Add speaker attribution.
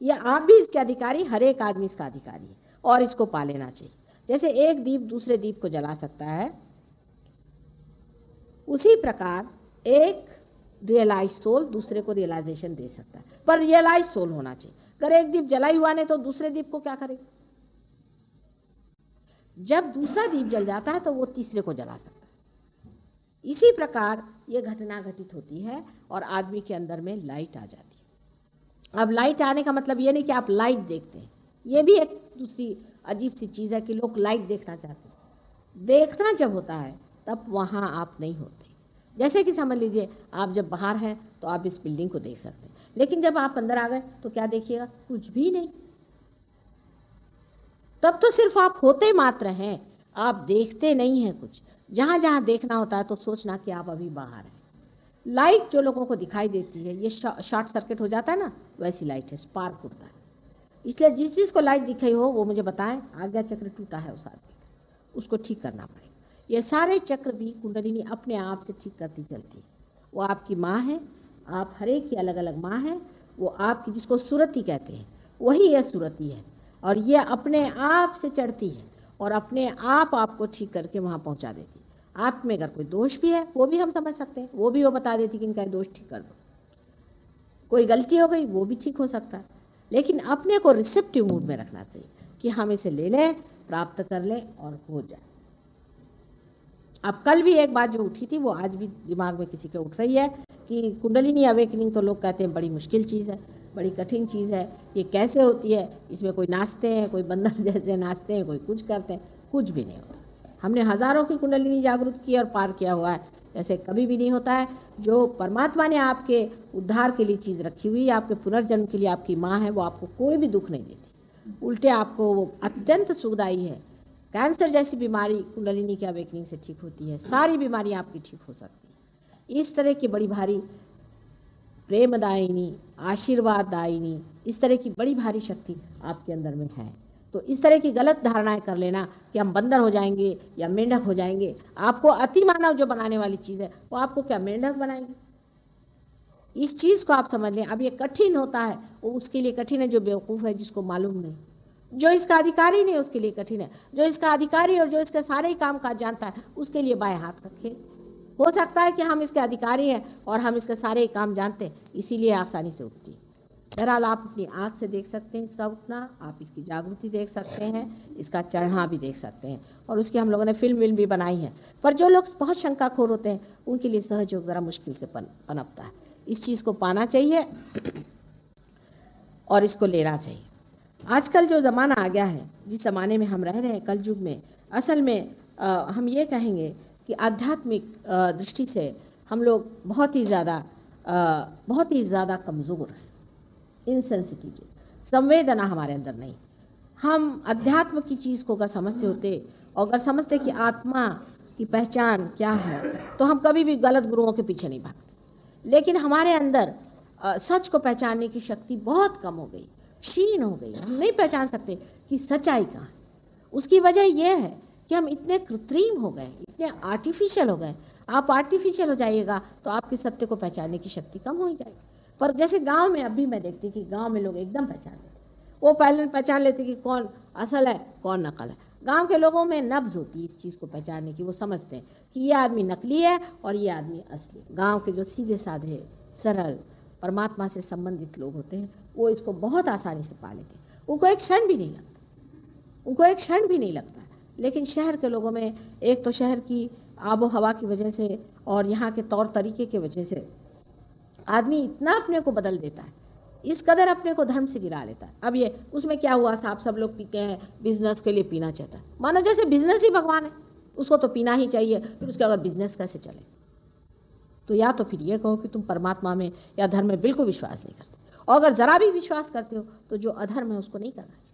Speaker 1: ये आप भी इसके अधिकारी, हर एक आदमी इसका अधिकारी है और इसको पा लेना चाहिए। जैसे एक दीप दूसरे दीप को जला सकता है, उसी प्रकार एक रियलाइज सोल दूसरे को रियलाइजेशन दे सकता है, पर रियलाइज सोल होना चाहिए। अगर एक दीप जला हुआ नहीं तो दूसरे दीप को क्या करेगा? जब दूसरा दीप जल जाता है तो वो तीसरे को जला सकता है। इसी प्रकार ये घटना घटित होती है और आदमी के अंदर में लाइट आ जाती है। अब लाइट आने का मतलब ये नहीं कि आप लाइट देखते हैं, ये भी एक दूसरी अजीब सी चीज है कि लोग लाइट देखना चाहते हैं। देखना जब होता है तब वहां आप नहीं होते। जैसे कि समझ लीजिए आप जब बाहर हैं तो आप इस बिल्डिंग को देख सकते हैं, लेकिन जब आप अंदर आ गए तो क्या देखिएगा? कुछ भी नहीं। तब तो सिर्फ आप होते मात्र हैं, आप देखते नहीं हैं कुछ। जहां जहां देखना होता है तो सोचना कि आप अभी बाहर हैं। लाइट जो लोगों को दिखाई देती है, ये शॉर्ट सर्किट हो जाता है ना, वैसी लाइट है, स्पार्क होता है। इसलिए जिस चीज को लाइट दिखाई हो वो मुझे बताएं, आज्ञा चक्र टूटा है उस आदमी का, उसको ठीक करना पड़ेगा। ये सारे चक्र भी कुंडलिनी अपने आप से ठीक करती चलती है। वो आपकी माँ है, आप हर एक की अलग अलग माँ है। वो आपकी, जिसको सुरति कहते हैं, वही यह सुरति है और ये अपने आप से चढ़ती है और अपने आप आपको ठीक करके वहां पहुंचा देती है। आप में अगर कोई दोष भी है वो भी हम समझ सकते हैं, वो भी वो बता देती कि इनका दोष ठीक कर दो। कोई गलती हो गई वो भी ठीक हो सकता है, लेकिन अपने को रिसेप्टिव मूड में रखना चाहिए कि हम इसे ले लें, प्राप्त कर लें और हो जाए। अब कल भी एक बात जो उठी थी वो आज भी दिमाग में किसी के उठ रही है कि कुंडलिनी अवेकनिंग तो लोग कहते हैं बड़ी मुश्किल चीज़ है, बड़ी कठिन चीज़ है, ये कैसे होती है? इसमें कोई नाचते हैं, कोई बंदर जैसे नाचते हैं, कोई कुछ करते हैं, कुछ भी नहीं होता। हमने हजारों की कुंडलिनी जागृत की और पार किया हुआ है, ऐसे कभी भी नहीं होता है। जो परमात्मा ने आपके उद्धार के लिए चीज़ रखी हुई है, आपके पुनर्जन्म के लिए आपकी माँ है, वो आपको कोई भी दुख नहीं देती, उल्टे आपको वो अत्यंत सुखदायी है। कैंसर जैसी बीमारी कुंडलिनी के अवेकनिंग से ठीक होती है, सारी बीमारी आपकी ठीक हो सकती है। इस तरह की बड़ी भारी प्रेमदायिनी, आशीर्वाददायिनी, इस तरह की बड़ी भारी शक्ति आपके अंदर में है। तो इस तरह की गलत धारणाएं कर लेना कि हम बंदर हो जाएंगे या मेंढक हो जाएंगे, आपको अति मानव जो बनाने वाली चीज़ है वो आपको क्या मेंढक बनाएंगे? इस चीज़ को आप समझ लें। अब ये कठिन होता है, वो उसके लिए कठिन है जो बेवकूफ़ है, जिसको मालूम नहीं। जो इसका अधिकारी नहीं उसके लिए कठिन है, जो इसका अधिकारी और जो इसके सारे ही काम काज जानता है उसके लिए बाएं हाथ रखे। हो सकता है कि हम इसके अधिकारी हैं और हम इसके सारे ही काम जानते हैं, इसीलिए आसानी से उठती है। बहरहाल आप अपनी आंख से देख सकते हैं इसका उठना, आप इसकी जागृति देख सकते हैं, इसका चढ़ना भी देख सकते हैं, और उसकी हम लोगों ने फिल्म भी बनाई है। पर जो लोग बहुत शंकाखोर होते हैं उनके लिए सहयोग ज़रा मुश्किल से पनपता है। इस चीज़ को पाना चाहिए और इसको लेना चाहिए। आजकल जो ज़माना आ गया है, जिस ज़माने में हम रह रहे हैं कल युग में, असल में हम ये कहेंगे कि आध्यात्मिक दृष्टि से हम लोग बहुत ही ज़्यादा कमज़ोर हैं, इनसेंसिटिव, संवेदना हमारे अंदर नहीं। हम अध्यात्म की चीज़ को अगर समझते होते और अगर समझते कि आत्मा की पहचान क्या है तो हम कभी भी गलत गुरुओं के पीछे नहीं भागते। लेकिन हमारे अंदर सच को पहचानने की शक्ति बहुत कम हो गई, क्षीण हो गई। हम नहीं पहचान सकते कि सच्चाई कहाँ है। उसकी वजह यह है कि हम इतने कृत्रिम हो गए, इतने आर्टिफिशियल हो गए। आप आर्टिफिशियल हो जाइएगा तो आपकी सत्य को पहचानने की शक्ति कम हो जाएगी। पर जैसे गांव में अभी मैं देखती कि गांव में लोग एकदम पहचान लेते, वो पहले पहचान लेते कि कौन असल है कौन नकल है। गांव के लोगों में नब्ज होती है इस चीज़ को पहचानने की। वो समझते हैं कि ये आदमी नकली है और ये आदमी असली। गाँव के जो सीधे साधे सरल परमात्मा से संबंधित लोग होते हैं वो इसको बहुत आसानी से पा लेते हैं, उनको एक क्षण भी नहीं लगता। लेकिन शहर के लोगों में, एक तो शहर की आबो हवा की वजह से और यहाँ के तौर तरीके की वजह से आदमी इतना अपने को बदल देता है, इस कदर अपने को धर्म से गिरा लेता है। अब ये उसमें क्या हुआ साहब, सब लोग पीते हैं, बिजनेस के लिए पीना चाहता है, मानो जैसे बिजनेस ही भगवान है, उसको तो पीना ही चाहिए, फिर उसके अगर बिजनेस कैसे चले? तो या तो फिर ये कहो कि तुम परमात्मा में या धर्म में बिल्कुल विश्वास नहीं करते, और अगर जरा भी विश्वास करते हो तो जो अधर्म है उसको नहीं करना चाहिए।